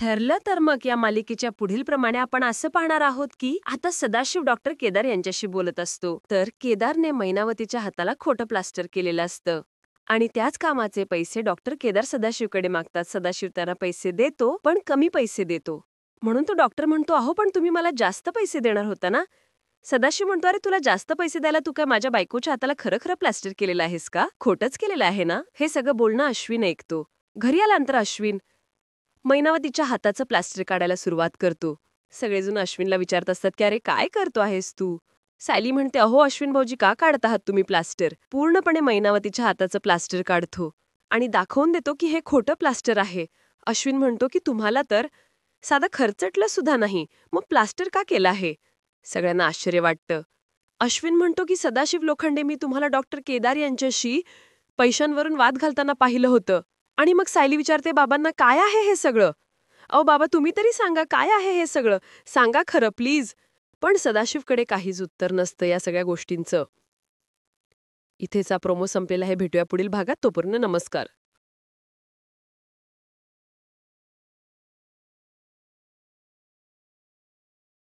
ठरलं तर मग या मालिकेच्या पुढील प्रमाणे आपण असं पाहणार आहोत की आता सदाशिव डॉक्टर केदार यांच्याशी बोलत असतो. तर केदारने मैनावतीच्या हाताला खोटं प्लास्टर केलेलं असतं आणि त्याच कामाचे पैसे डॉक्टर केदार सदाशिवकडे मागतात. सदाशिव त्यांना पैसे देतो, पण कमी पैसे देतो. म्हणून तो डॉक्टर म्हणतो, अहो पण तुम्ही मला जास्त पैसे देणार होता ना. सदाशिव म्हणतो, अरे तुला जास्त पैसे द्यायला तू काय माझ्या बायकोच्या हाताला खरं खरं प्लास्टर केलेलं आहेस का? खोटंच केलेलं आहे ना. हे सगळं बोलणं अश्विन ऐकतो. घरी आल्यानंतर अश्विन मैनावतीच्या हाताचं प्लास्टर काढायला सुरुवात करतो. सगळेजण अश्विनला विचारत असतात की अरे काय करतो आहेस तू? सायली म्हणते, अहो अश्विन भाऊजी का काढत आहात तुम्ही प्लास्टर? पूर्णपणे मैनावतीच्या हाताचं प्लास्टर काढतो आणि दाखवून देतो की हे खोटं प्लास्टर आहे. अश्विन म्हणतो की तुम्हाला तर साधं खर्चटलं सुद्धा नाही, मग प्लास्टर का केलं आहे? सगळ्यांना आश्चर्य वाटतं. अश्विन म्हणतो की सदाशिव लोखंडे, मी तुम्हाला डॉक्टर केदार यांच्याशी पैशांवरून वाद घालताना पाहिलं होतं. आणि मग सायली विचारते बाबांना, काय आहे हे सगळं? अहो बाबा तुम्ही तरी सांगा, काय आहे हे सगळं? सांगा खरं प्लीज. पण सदाशिवकडे काहीच उत्तर नसतं या सगळ्या गोष्टींचं. इथेच हा प्रोमो संपलेला आहे. भेटूया पुढील भागात. तोपर्यंत नमस्कार.